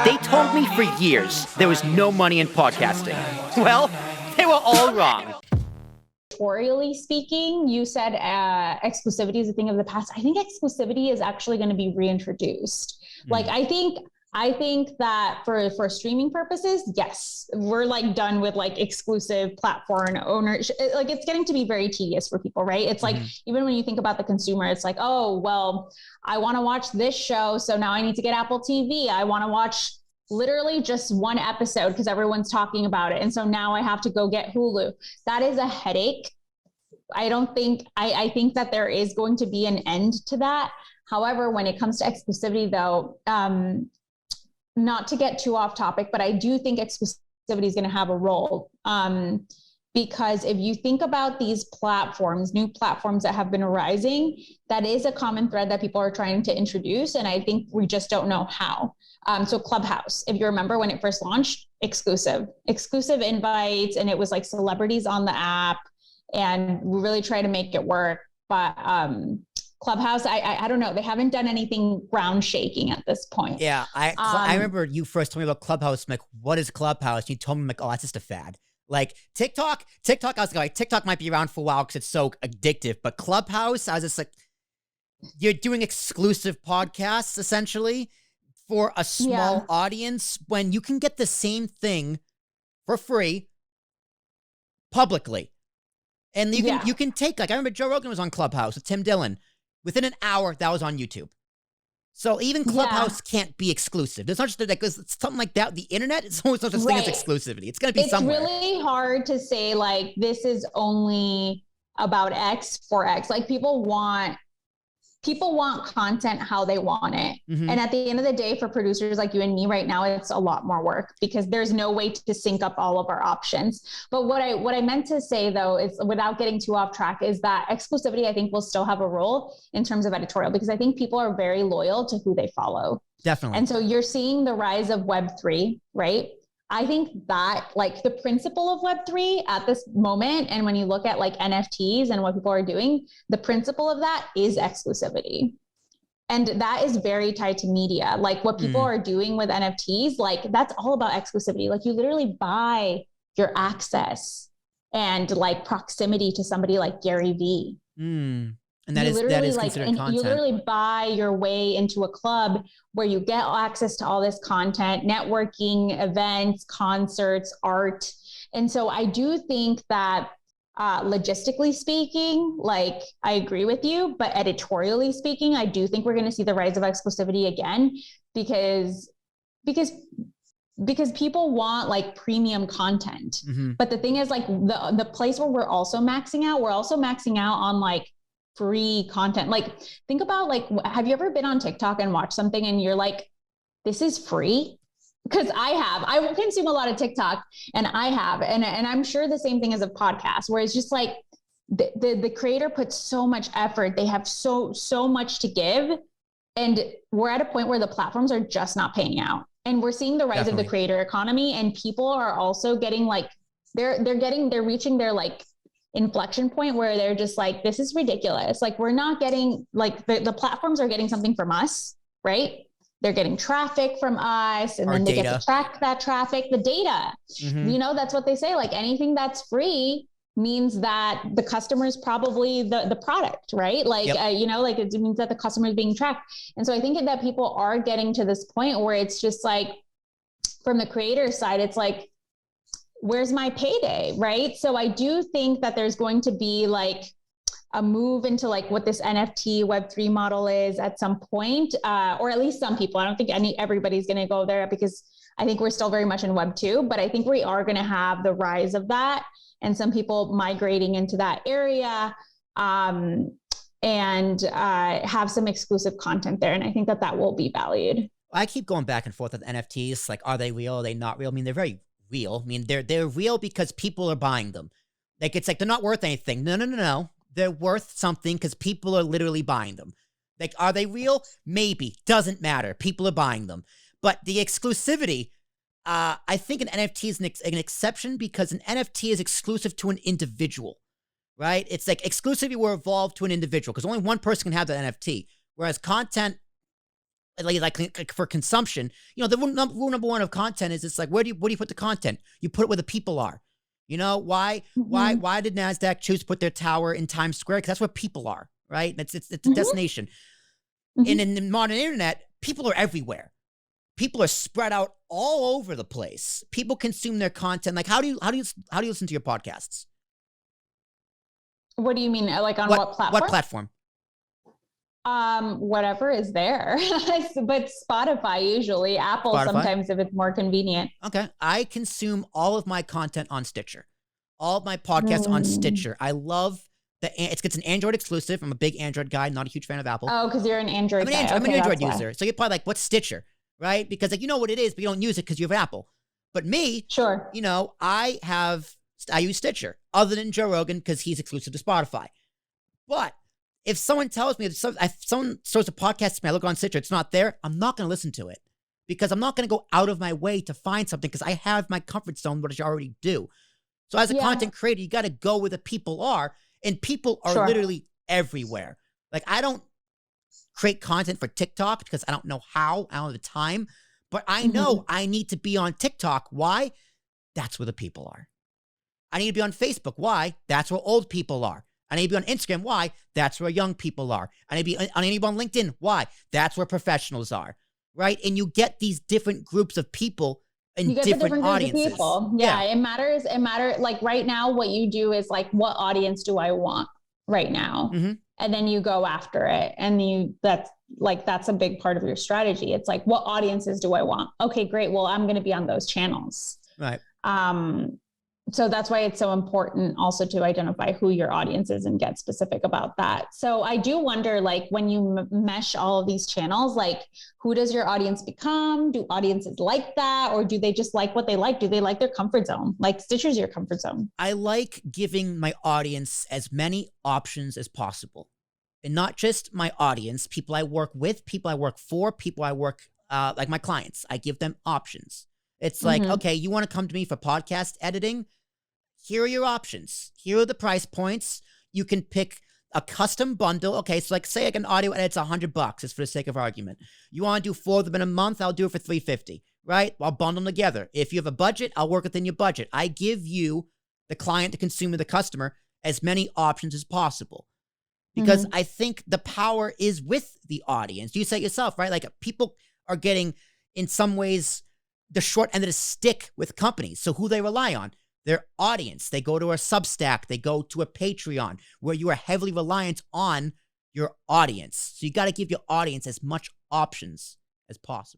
They told me for years there was no money in podcasting. Well, they were all wrong. Editorially speaking, you said exclusivity is a thing of the past. I think exclusivity is actually going to be reintroduced. Like, I think that for streaming purposes, yes, we're like done with like exclusive platform ownership. Like, it's getting to be very tedious for people, right? It's like, even when you think about the consumer, it's like, oh, well, I want to watch this show, so now I need to get Apple TV. I want to watch literally just one episode because everyone's talking about it. And so now I have to go get Hulu. That is a headache. I think that there is going to be an end to that. However, when it comes to exclusivity though, not to get too off topic, but I do think exclusivity is going to have a role. Because if you think about these platforms, new platforms that have been arising, that is a common thread that people are trying to introduce. And I think we just don't know how. So Clubhouse, if you remember when it first launched, exclusive invites, and it was like celebrities on the app, and we really try to make it work. But Clubhouse, I don't know. They haven't done anything ground shaking at this point. Yeah, I remember you first told me about Clubhouse. I'm like, what is Clubhouse? You told me, like, oh, that's just a fad. Like TikTok, I was like, TikTok might be around for a while because it's so addictive. But Clubhouse, I was just like, you're doing exclusive podcasts essentially for a small audience when you can get the same thing for free publicly. And you can take, like, I remember Joe Rogan was on Clubhouse with Tim Dillon. Within an hour, that was on YouTube. So even Clubhouse can't be exclusive. There's not just like it's something like that. The internet, it's always such a thing as exclusivity. It's going to be somewhere. It's really hard to say like this is only about X for X. Like people want content how they want it. And at the end of the day, for producers like you and me right now, it's a lot more work because there's no way to sync up all of our options. But what I meant to say though, is without getting too off track, is that exclusivity, I think, will still have a role in terms of editorial, because I think people are very loyal to who they follow. Definitely. And so you're seeing the rise of Web3, right? I think that like the principle of Web3 at this moment, and when you look at like NFTs and what people are doing, the principle of that is exclusivity. And that is very tied to media. Like what people are doing with NFTs, like that's all about exclusivity. Like you literally buy your access and like proximity to somebody like Gary Vee. And that is considered content. You literally buy your way into a club where you get access to all this content, networking, events, concerts, art. And so I do think that logistically speaking, like I agree with you, but editorially speaking, I do think we're going to see the rise of exclusivity again, because people want like premium content. But the thing is like the place where we're also maxing out on like free content. Like think about like, have you ever been on TikTok and watched something and you're like, this is free? Because I consume a lot of TikTok and I'm sure the same thing as a podcast, where it's just like the creator puts so much effort. They have so much to give. And we're at a point where the platforms are just not paying out. And we're seeing the rise of the creator economy, and people are also getting like, they're reaching their like inflection point where they're just like, this is ridiculous. Like we're not getting like the platforms are getting something from us, right? They're getting traffic from us, and then they get to track that traffic, the data. You know, that's what they say. Like anything that's free means that the customer is probably the product, right? Like, you know, like it means that the customer is being tracked. And so I think that people are getting to this point where it's just like, from the creator side, it's like, where's my payday, right? So I do think that there's going to be like a move into like what this NFT Web3 model is at some point, or at least some people. I don't think everybody's going to go there, because I think we're still very much in Web2, but I think we are going to have the rise of that and some people migrating into that area, and have some exclusive content there. And I think that will be valued. I keep going back and forth with NFTs. Like, are they real? Are they not real? I mean, they're very real. I mean, they're real because people are buying them. Like, it's like they're not worth anything. No. They're worth something because people are literally buying them. Like, are they real? Maybe. Doesn't matter. People are buying them. But the exclusivity, I think an NFT is an exception, because an NFT is exclusive to an individual, right? It's like exclusivity will evolve to an individual because only one person can have the NFT. Whereas content, like for consumption, you know, the rule number one of content is it's like, where do you put the content? You put it where the people are. You know, why did NASDAQ choose to put their tower in Times Square? Because that's where people are, right? It's a destination. And in the modern internet, people are everywhere. People are spread out all over the place. People consume their content. Like, how do you listen to your podcasts? What do you mean? Like on what platform? What platform? Whatever is there, but Spotify usually, Apple sometimes if it's more convenient. Okay. I consume all of my content on Stitcher, all of my podcasts on Stitcher. I love it's an Android exclusive. I'm a big Android guy, not a huge fan of Apple. Oh, because you're an Android guy. I'm an Android user. So you're probably like, what's Stitcher? Right? Because like, you know what it is, but you don't use it because you have Apple. But me, sure. You know, I use Stitcher other than Joe Rogan because he's exclusive to Spotify. But if someone tells me, if someone shows a podcast to me, I look on Stitcher, it's not there, I'm not going to listen to it because I'm not going to go out of my way to find something because I have my comfort zone, which I already do. So as a content creator, you got to go where the people are, and people are literally everywhere. Like, I don't create content for TikTok because I don't know how, I don't have the time, but I know I need to be on TikTok. Why? That's where the people are. I need to be on Facebook. Why? That's where old people are. I need to be on Instagram. Why? That's where young people are. I need to be on LinkedIn. Why? That's where professionals are, right? And you get these different groups of people and different audiences. People. Yeah, it matters. It matters. Like right now, what you do is like, what audience do I want right now? And then you go after it. And that's a big part of your strategy. It's like, what audiences do I want? Okay, great. Well, I'm going to be on those channels. Right. So that's why it's so important also to identify who your audience is and get specific about that. So I do wonder, like, when you mesh all of these channels, like, who does your audience become? Do audiences like that? Or do they just like what they like? Do they like their comfort zone? Like, Stitcher's your comfort zone. I like giving my audience as many options as possible. And not just my audience, people I work with, people I work for, people I work, like my clients. I give them options. It's like, okay, you want to come to me for podcast editing? Here are your options. Here are the price points. You can pick a custom bundle. Okay, so like say like an audio edit's $100, just for the sake of argument. You want to do 4 of them in a month? I'll do it for $350, right? I'll bundle them together. If you have a budget, I'll work within your budget. I give you, the client, the consumer, the customer, as many options as possible. Because I think the power is with the audience. You say it yourself, right? Like, people are getting, in some ways, the short end of the stick with companies. So who they rely on? Their audience. They go to a Substack. They go to a Patreon, where you are heavily reliant on your audience. So you got to give your audience as much options as possible.